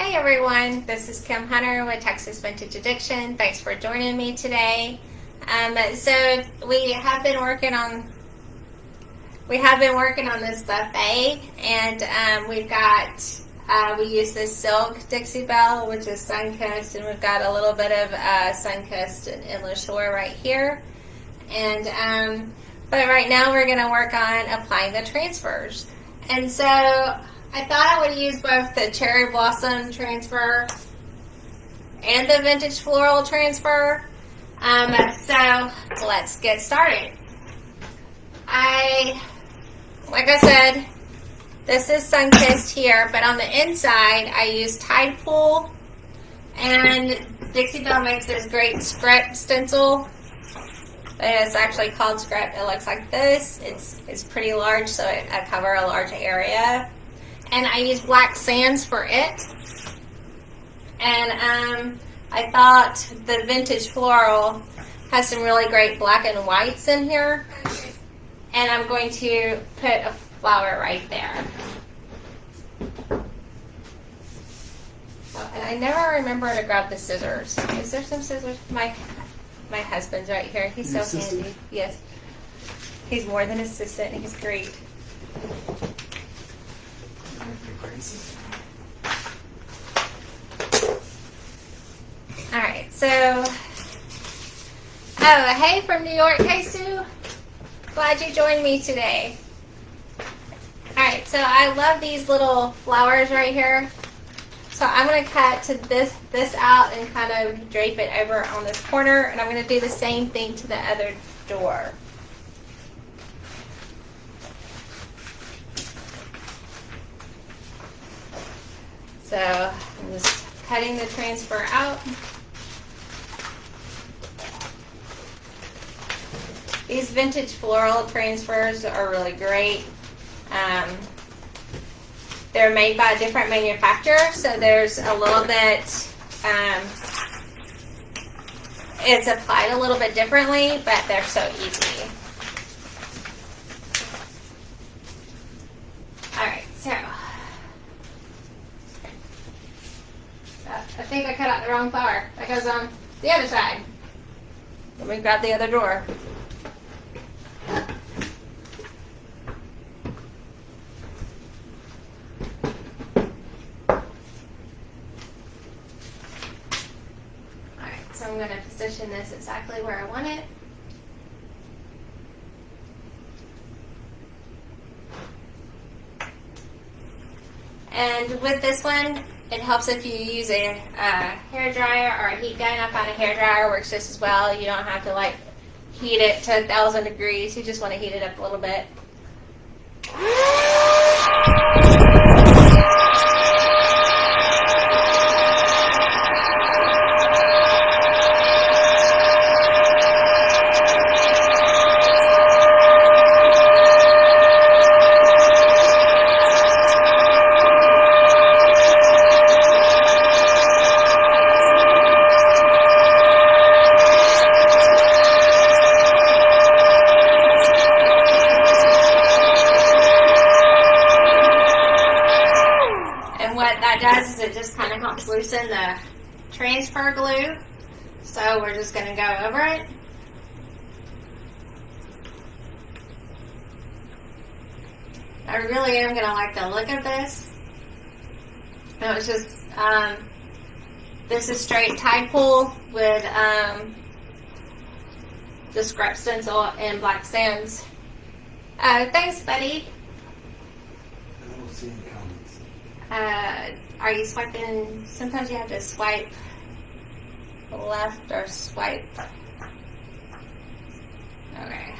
Hi everyone, this is Kim Hunter with Texas Vintage Addiction. Thanks for joining me today. So we have been working on this buffet, and we've got we use this silk Dixie Belle, which is Sunkissed, and we've got a little bit of Sunkissed and Endless Shore right here. And but right now we're going to work on applying the transfers. And so I thought I would use both the Cherry Blossom transfer and the Vintage Floral transfer. So let's get started. Like I said, this is Sunkissed here, but on the inside I use Tide Pool, and Dixie Belle makes this great script stencil. It's actually called script. It looks like this. It's pretty large, so I cover a large area. And I use black sands for it. And I thought the Vintage Floral has some really great black and whites in here. And I'm going to put a flower right there. Oh, and I never remember to grab the scissors. Is there some scissors? My husband's right here. He's so handy. Yes. He's more than assistant. He's great. Alright, so hey from New York, hey Sue. Glad you joined me today. Alright, so I love these little flowers right here. So I'm going to cut to this out and kind of drape it over on this corner, and I'm going to do the same thing to the other door. So I'm just cutting the transfer out. These Vintage Floral transfers are really great. They're made by a different manufacturer, so there's a little bit, it's applied a little bit differently, but they're so easy. Alright, so I think I cut out the wrong flower. That goes on the other side. Let me grab the other door. So I'm going to position this exactly where I want it. And with this one, it helps if you use a hair dryer or a heat gun. I find a hair dryer works just as well. You don't have to like heat it to 1,000 degrees. You just want to heat it up a little bit. Does is it just kind of helps loosen the transfer glue, so we're just going to go over it. I really am going to like the look of this. No, it's just this is straight Tide Pool with the scrap stencil and black sands. Thanks, buddy. I don't see any comments. Are you swiping? Sometimes you have to swipe left or swipe. Okay.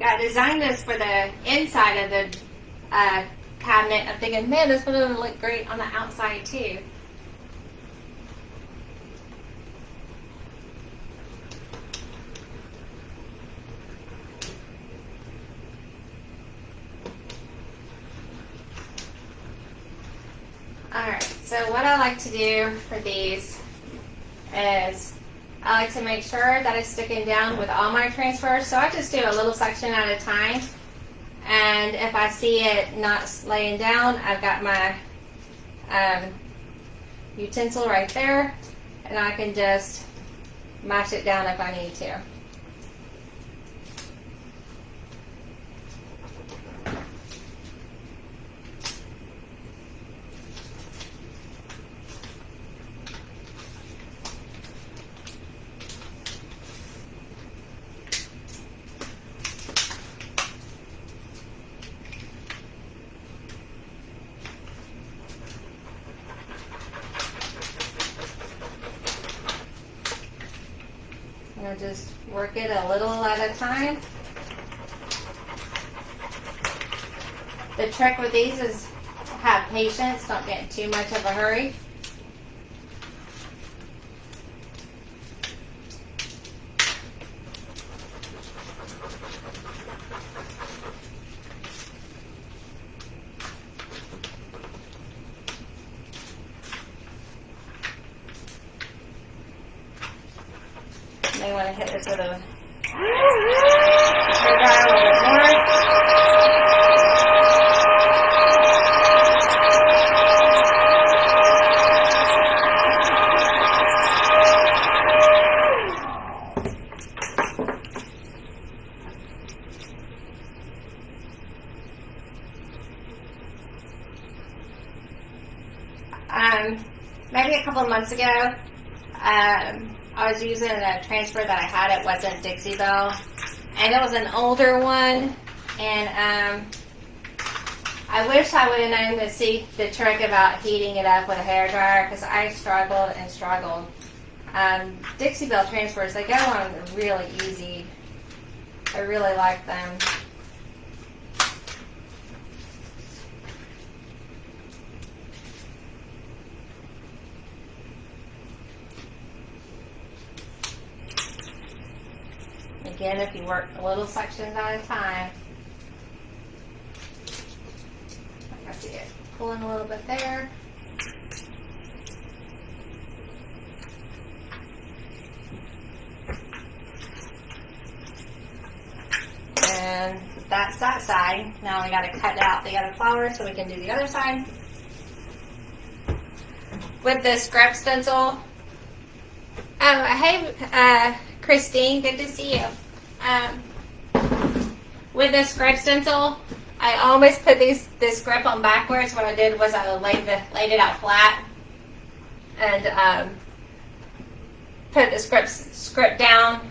I designed this for the inside of the cabinet. I'm thinking, man, this would look great on the outside too. Alright, so what I like to do for these is I like to make sure that it's sticking down with all my transfers. So I just do a little section at a time. And if I see it not laying down, I've got my utensil right there, and I can just mash it down if I need to. Just work it a little at a time. The trick with these is have patience, don't get in too much of a hurry. May want to hit this with a hair dryer a little bit more. Maybe a couple of months ago, I was using a transfer that I had. It wasn't Dixie Belle, and it was an older one. And I wish I would have known the trick about heating it up with a hair dryer, because I struggled and struggled. Dixie Belle transfers, they go on really easy. I really like them. Again, if you work little sections at a time. I see it pulling a little bit there. And that's that side. Now we got to cut out the other flower so we can do the other side. With the scrap stencil. Oh, hey, Christine, good to see you. With this scrap stencil, I always put this grip on backwards. What I did was I laid it out flat and put the script down.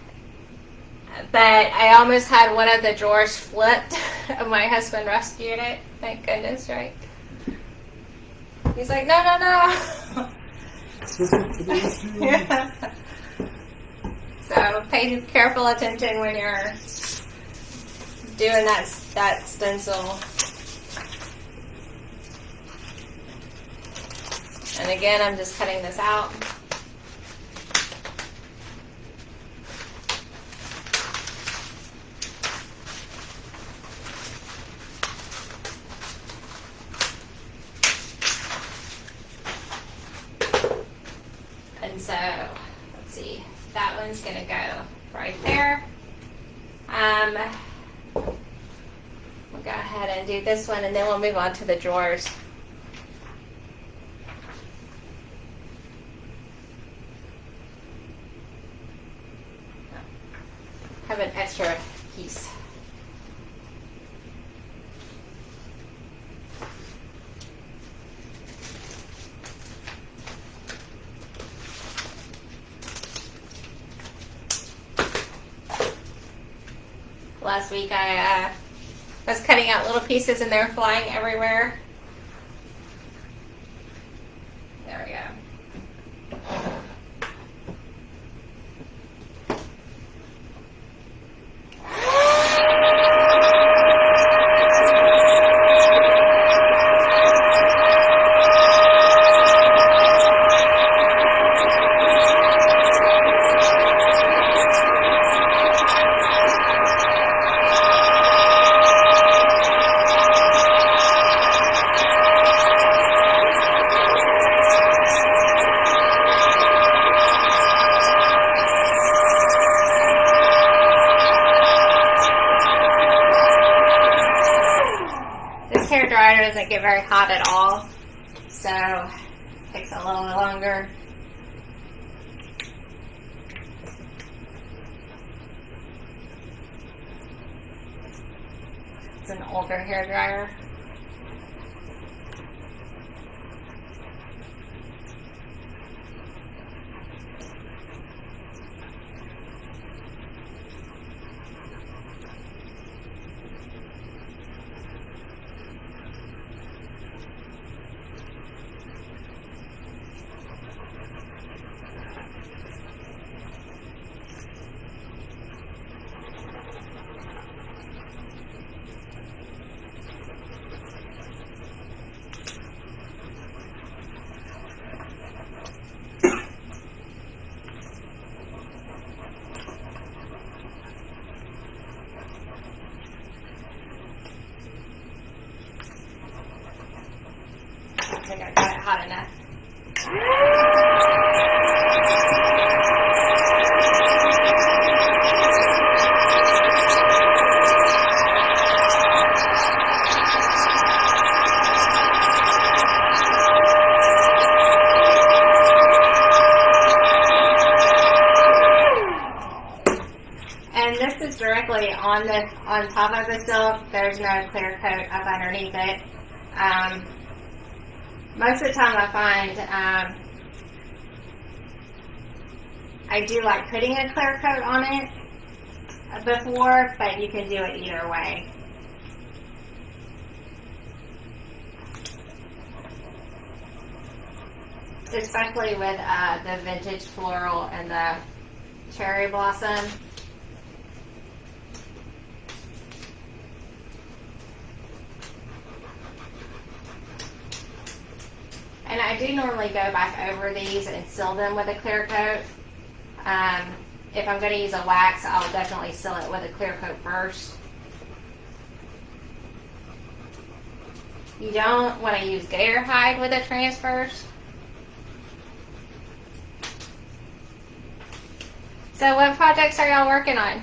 But I almost had one of the drawers flipped. My husband rescued it. Thank goodness, right? He's like, no. Yeah. So pay careful attention when you're doing that stencil. And again, I'm just cutting this out. And so, let's see. That one's going to go right there. We'll go ahead and do this one, and then we'll move on to the drawers. Have an extra piece. Last week I was cutting out little pieces and they were flying everywhere. There we go. doesn't get very hot at all, so it takes a little longer. It's an older hair dryer. I think I got it hot enough. And this is directly on top of the silk. There's no clear coat up underneath it. Most of the time I find I do like putting a clear coat on it before, but you can do it either way. Especially with the vintage floral and the cherry blossom. And I do normally go back over these and seal them with a clear coat. If I'm going to use a wax, I'll definitely seal it with a clear coat first. You don't want to use gator hide with the transfers. So what projects are y'all working on?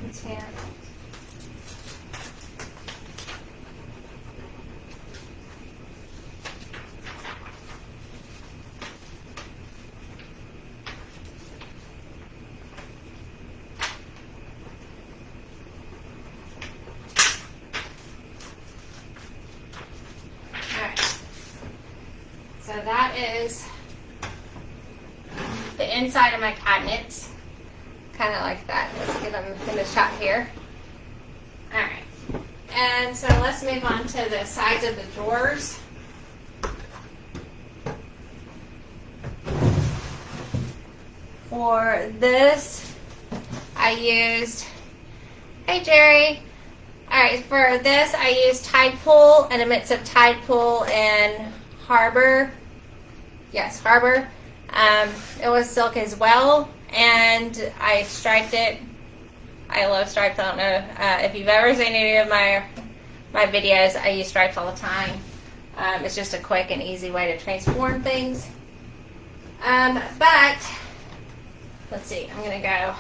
It's here. Alright. So that is the inside of my cabinets. Kind of like that. Let's get them in the shot here. Alright. And so let's move on to the sides of the drawers. For this, I used, hey Jerry. Alright, for this I used Tide Pool and a mix of Tide Pool and Harbor. Yes, Harbor. It was silk as well. And I striped it. I love stripes. I don't know if you've ever seen any of my videos. I use stripes all the time. It's just a quick and easy way to transform things. But let's see. I'm gonna go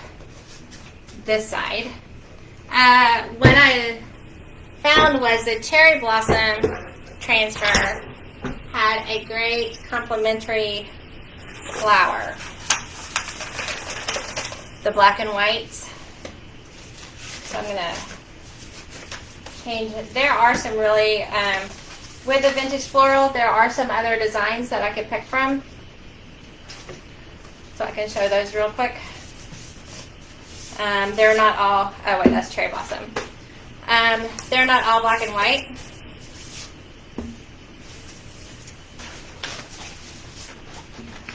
this side. What I found was the cherry blossom transfer had a great complementary flower. The black and whites. So I'm going to change it. There are some really, with the vintage floral, there are some other designs that I could pick from. So I can show those real quick. They're not all, oh wait, that's cherry blossom. They're not all black and white.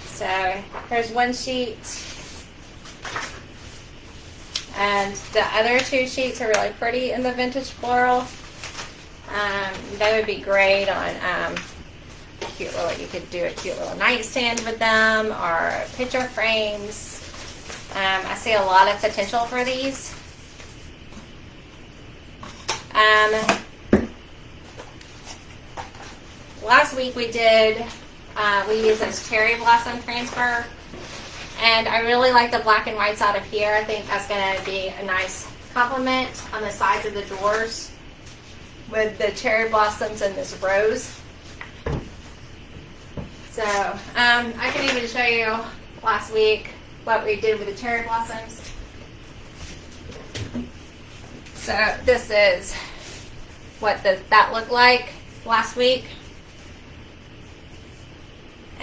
So here's one sheet. And the other two sheets are really pretty in the vintage floral. They would be great on cute little, you could do a cute little nightstand with them, or picture frames. I see a lot of potential for these. Last week we did, we used this cherry blossom transfer, and I really like the black and whites out of here. I think that's going to be a nice complement on the sides of the drawers with the cherry blossoms and this rose. So I can even show you last week what we did with the cherry blossoms. So this is what that looked like last week.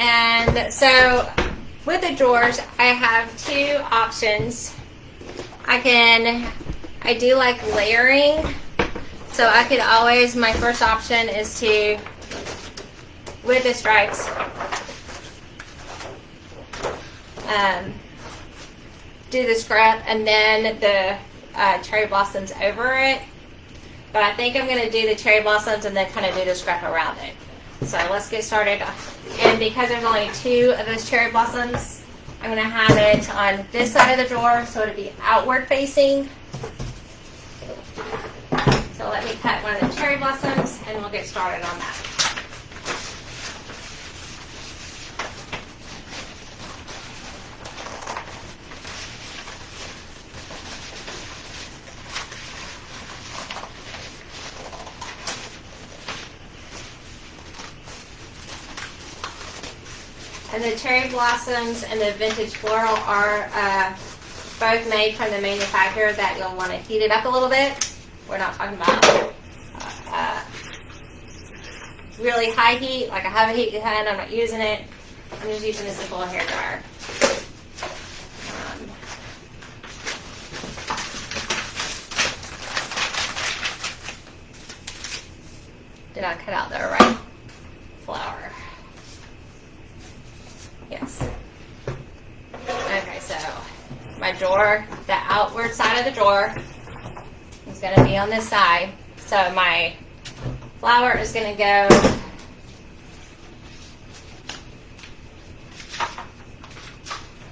And so with the drawers, I have two options. I do like layering. So I could always, my first option is to, with the stripes, do the scrap and then the cherry blossoms over it. But I think I'm going to do the cherry blossoms and then kind of do the scrap around it. So let's get started. And because there's only two of those cherry blossoms, I'm going to have it on this side of the drawer so it'll be outward facing. So let me cut one of the cherry blossoms and we'll get started on that. And the cherry blossoms and the vintage floral are both made from the manufacturer that you'll want to heat it up a little bit. We're not talking about really high heat, like I have a heat gun, I'm not using it. I'm just using a simple hair dryer. Did I cut out the right flower? Yes. Okay, so my drawer, the outward side of the drawer is going to be on this side. So my flower is going to go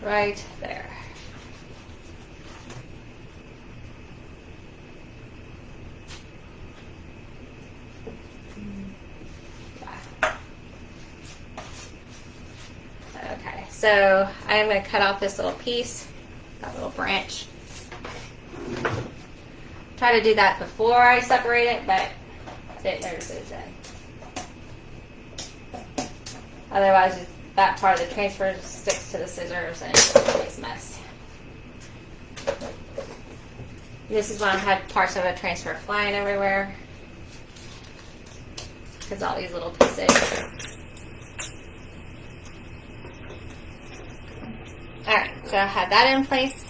right there. Okay, so I'm going to cut off this little piece, that little branch. Try to do that before I separate it, but there's it. Otherwise, that part of the transfer sticks to the scissors and it's always a mess. This is when I had parts of a transfer flying everywhere because all these little pieces. Alright, so I have that in place.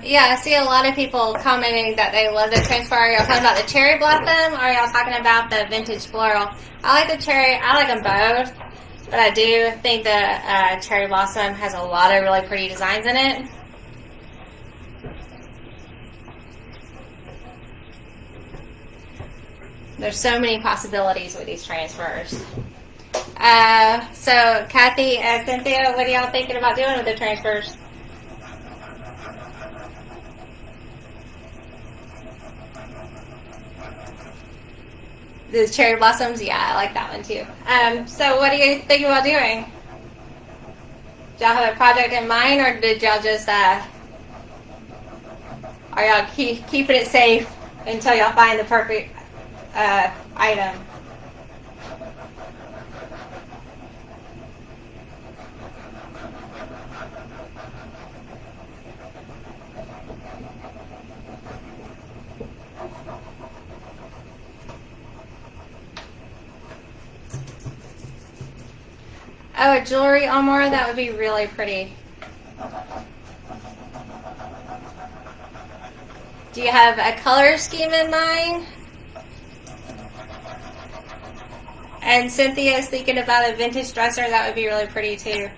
Yeah, I see a lot of people commenting that they love the transfer. Are y'all talking about the cherry blossom or are y'all talking about the vintage floral? I like the cherry. I like them both. But I do think the cherry blossom has a lot of really pretty designs in it. There's so many possibilities with these transfers. So Kathy and Cynthia, what are y'all thinking about doing with the transfers? The cherry blossoms, yeah, I like that one too. So what do you think about doing? Did y'all have a project in mind, or did y'all just, are y'all keeping it safe until y'all find the perfect item? Oh, a jewelry armoire, that would be really pretty. Do you have a color scheme in mind? And Cynthia is thinking about a vintage dresser, that would be really pretty too.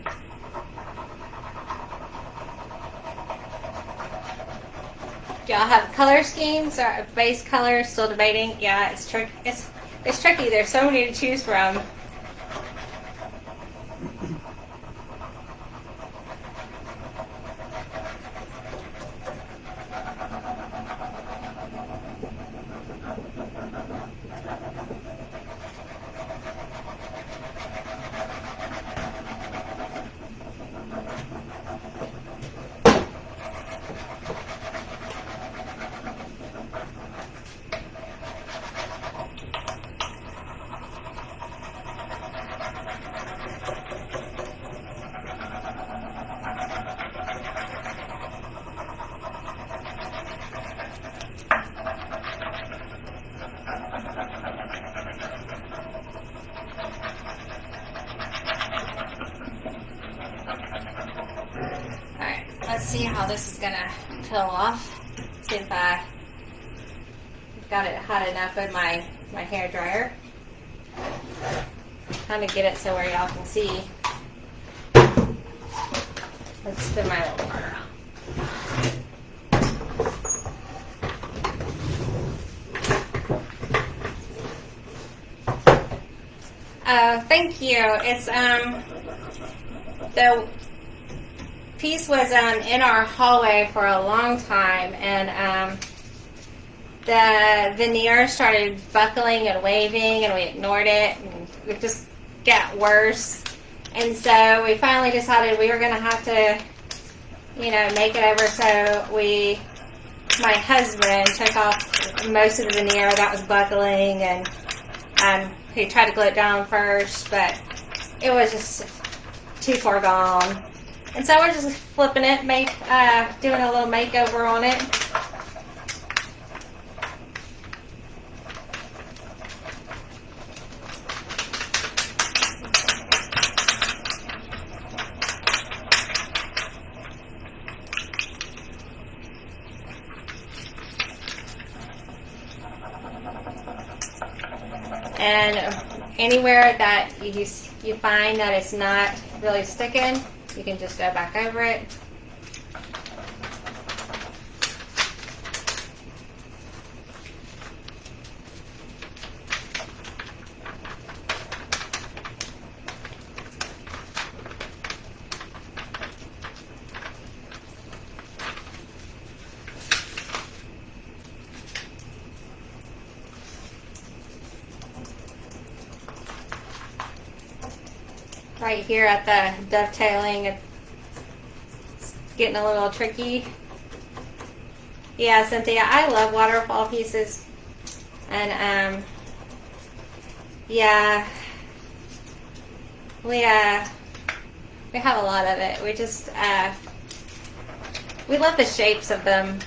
Do y'all have color schemes or base colors? Still debating? Yeah, it's tricky. It's tricky. There's so many to choose from. Let's see how this is gonna peel off. See if I got it hot enough in my hair dryer. Trying to get it so where y'all can see. Let's spin my little part around. Thank you. It's the piece was in our hallway for a long time, and the veneer started buckling and waving, and we ignored it, and it just got worse. And so we finally decided we were going to have to, make it over. So my husband took off most of the veneer that was buckling, and he tried to glue it down first, but it was just too far gone. And so we're just flipping it, doing a little makeover on it. And anywhere that you find that it's not really sticking, you can just go back over it. Right here at the dovetailing, it's getting a little tricky. Yeah, Cynthia, I love waterfall pieces, and yeah, we have a lot of it. We just we love the shapes of them.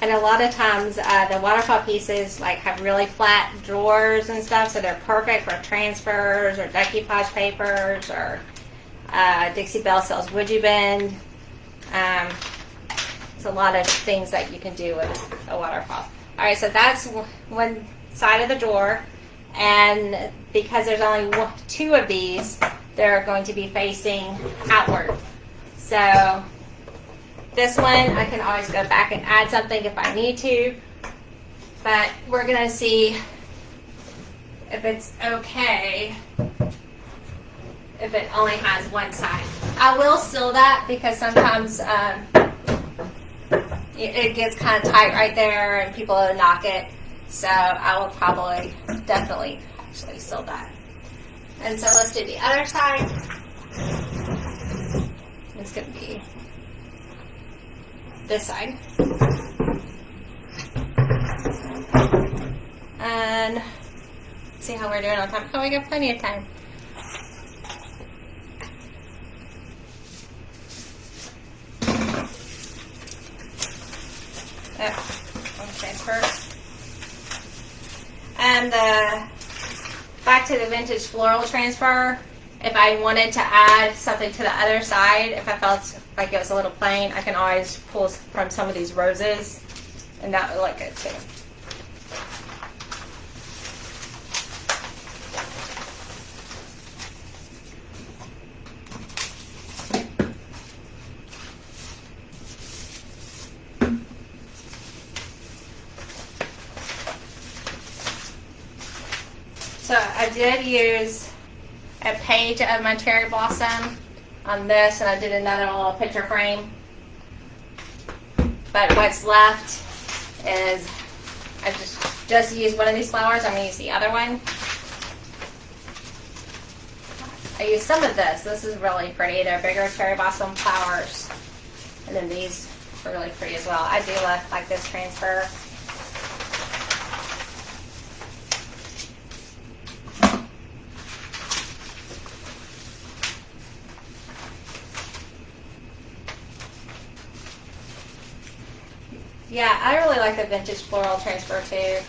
And a lot of times the waterfall pieces have really flat drawers and stuff, so they're perfect for transfers or decoupage papers, or Dixie Belle sells Would You Bend. It's a lot of things that you can do with a waterfall. All right, so that's one side of the drawer, and because there's only two of these, they're going to be facing outward. So this one, I can always go back and add something if I need to, but we're going to see if it's okay if it only has one side. I will seal that because sometimes it gets kind of tight right there and people will knock it. So I will probably definitely actually seal that. And so let's do the other side. It's going to be this side. And see how we're doing on time. Oh, we got plenty of time. Transfer. And back to the vintage floral transfer. If I wanted to add something to the other side, if I felt like it was a little plain, I can always pull from some of these roses, and that would look good too. So I did use a page of my cherry blossom on this, and I did another little picture frame. But what's left is I just used one of these flowers. I'm going to use the other one. I used some of this. This is really pretty. They're bigger cherry blossom flowers. And then these are really pretty as well. I do like this transfer. Yeah, I really like the vintage floral transfer too.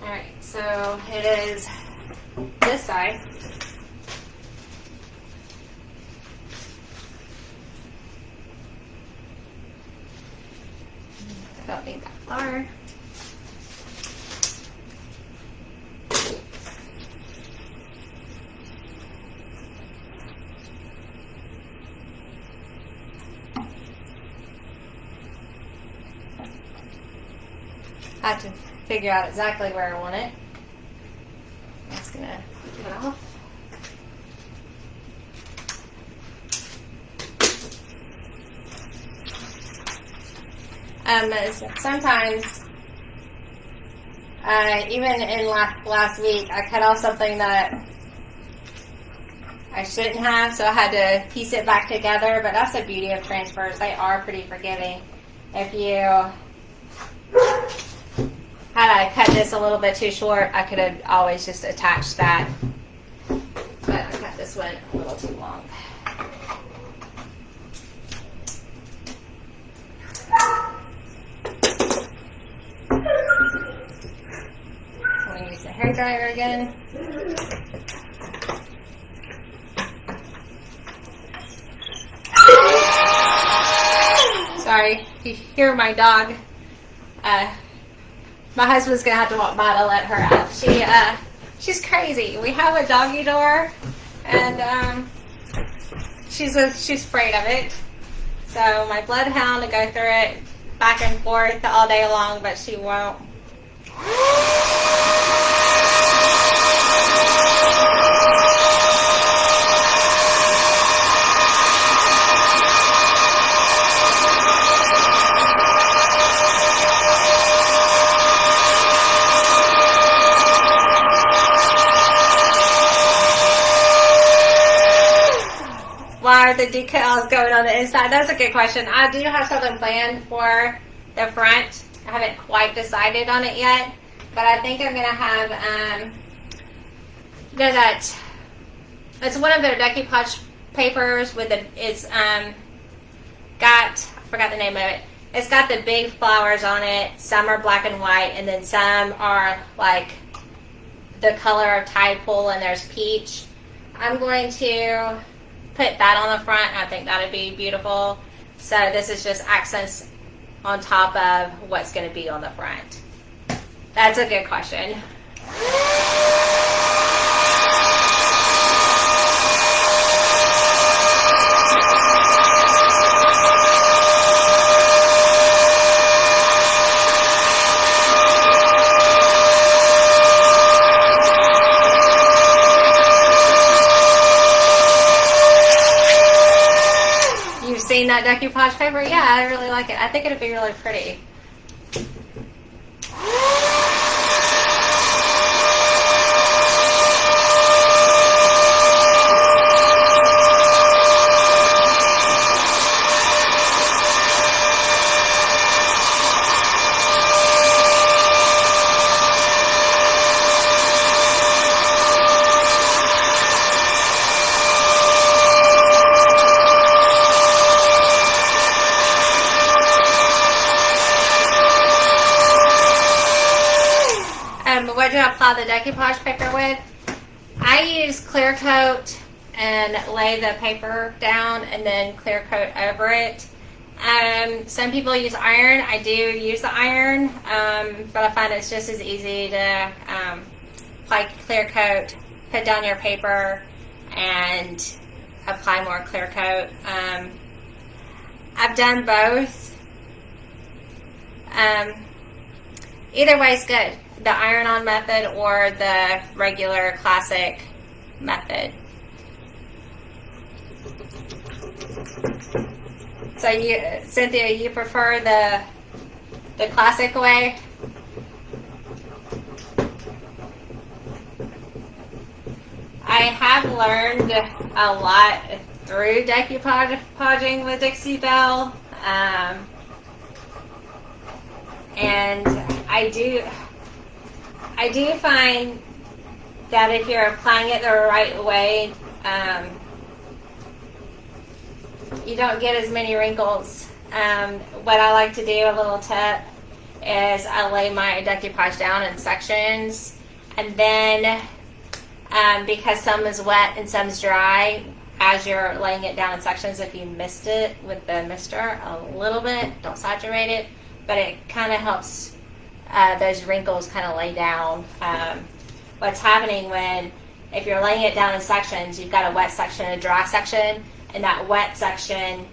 Alright, so it is this side. I don't need that flower. I have to figure out exactly where I want it. I'm just going to get it off. Sometimes, even in last week, I cut off something that I shouldn't have, so I had to piece it back together. But that's the beauty of transfers. They are pretty forgiving. If you had I cut this a little bit too short, I could have always just attached that. But I cut this one a little too long. I'm going to use the hair dryer again. Sorry, if you hear my dog. My husband's gonna have to walk by to let her out. She's crazy. We have a doggy door, and she's afraid of it. So my bloodhound will go through it back and forth all day long, but she won't. Why are the decals going on the inside? That's a good question. I do have something planned for the front. I haven't quite decided on it yet, but I think I'm going to have it's one of their decoupage papers with it's got, I forgot the name of it. It's got the big flowers on it. Some are black and white, and then some are like the color of Tide Pool, and there's peach. I'm going to put that on the front. I think that would be beautiful. So this is just accents on top of what's going to be on the front. That's a good question. that decoupage paper? Yeah, I really like it. I think it'd be really pretty. What do I apply the decoupage paper with? I use clear coat and lay the paper down and then clear coat over it. Some people use iron. I do use the iron, but I find it's just as easy to apply clear coat, put down your paper, and apply more clear coat. I've done both. Either way is good. The iron-on method or the regular classic method. So Cynthia, you prefer the classic way? I have learned a lot through decoupaging with Dixie Belle, and I do find that if you're applying it the right way, you don't get as many wrinkles. What I like to do, a little tip, is I lay my decoupage down in sections, and then because some is wet and some is dry, as you're laying it down in sections, if you mist it with the mister a little bit, don't saturate it, but it kind of helps those wrinkles kind of lay down. What's happening if you're laying it down in sections, you've got a wet section and a dry section, and that wet section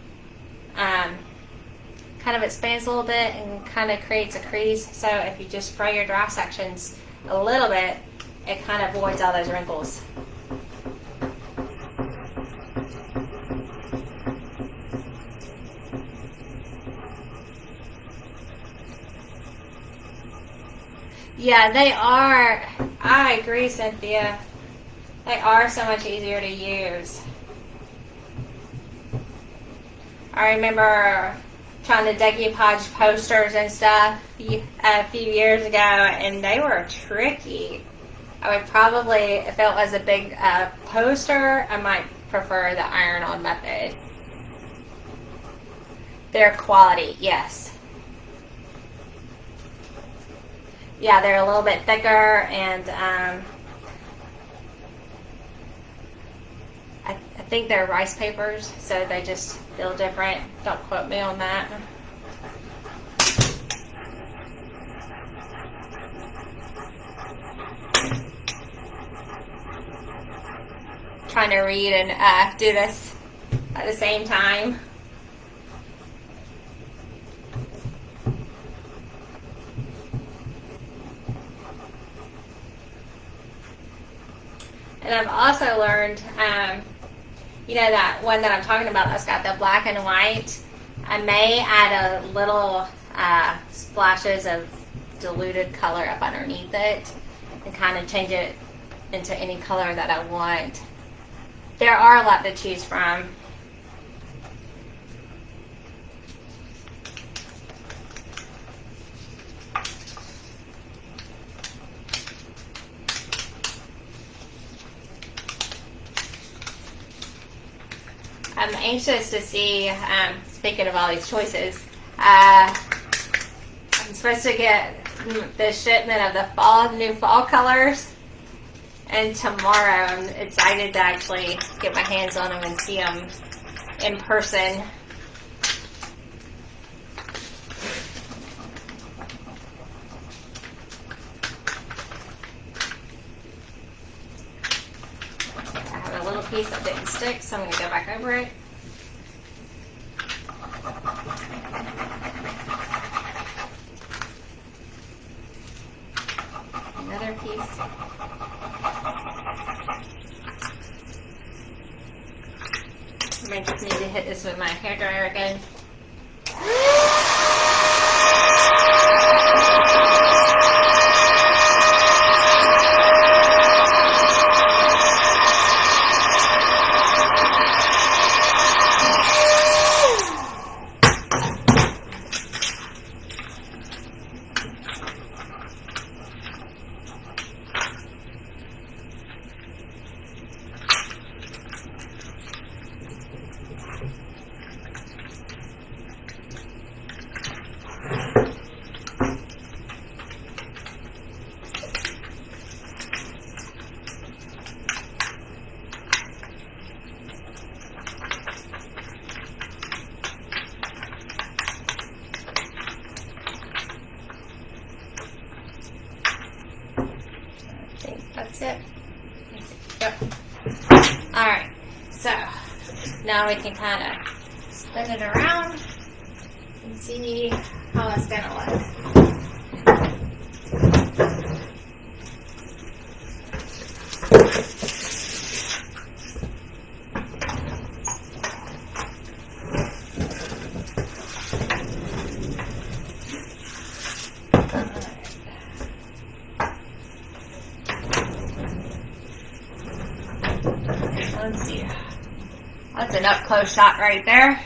kind of expands a little bit and kind of creates a crease. So if you just spray your dry sections a little bit, it kind of avoids all those wrinkles. Yeah, they are. I agree, Cynthia. They are so much easier to use. I remember trying to decoupage posters and stuff a few years ago, and they were tricky. I would probably, if it was a big poster, I might prefer the iron-on method. Their quality, yes. Yeah, they're a little bit thicker, and I think they're rice papers, so they just feel different. Don't quote me on that. Trying to read and do this at the same time. And I've also learned, that one that I'm talking about that's got the black and white, I may add a little splashes of diluted color up underneath it and kind of change it into any color that I want. There are a lot to choose from. I'm anxious to see, speaking of all these choices, I'm supposed to get the shipment of the new fall colors, and tomorrow I'm excited to actually get my hands on them and see them in person. Piece that didn't stick, so I'm going to go back over it. Another piece. I might just need to hit this with my hairdryer again. That's it. Yep. Alright, so now we can kind of spin it around and see how it's going to look. Let's see. That's an up close shot right there.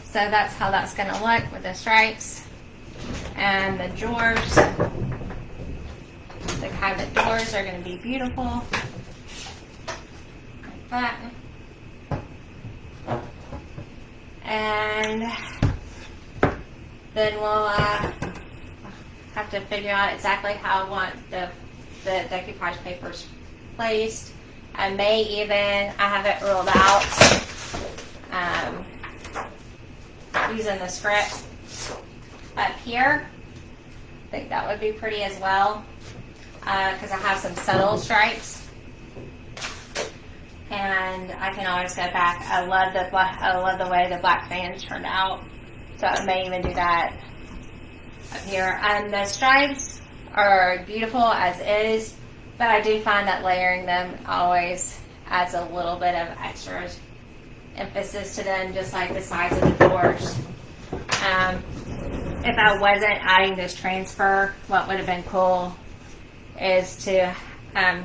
So that's how that's going to look with the stripes and the drawers. The cabinet doors are going to be beautiful, like that. And then we'll have to figure out exactly how I want the decoupage papers placed. I may even, I have it ruled out, using the script up here. I think that would be pretty as well, because I have some subtle stripes, and I can always go back. I love the way the black fans turned out, so I may even do that up here. And the stripes are beautiful as is. But I do find that layering them always adds a little bit of extra emphasis to them, just like the size of the doors. If I wasn't adding this transfer, what would have been cool is to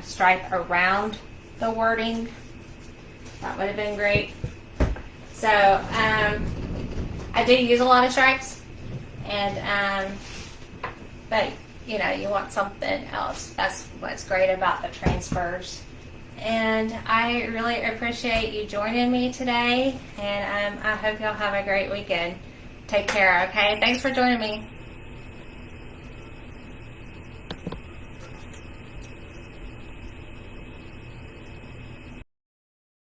stripe around the wording. That would have been great. So I do use a lot of stripes, and but you know, you want something else. That's what's great about the transfers. And I really appreciate you joining me today, and I hope y'all have a great weekend. Take care, okay? Thanks for joining me.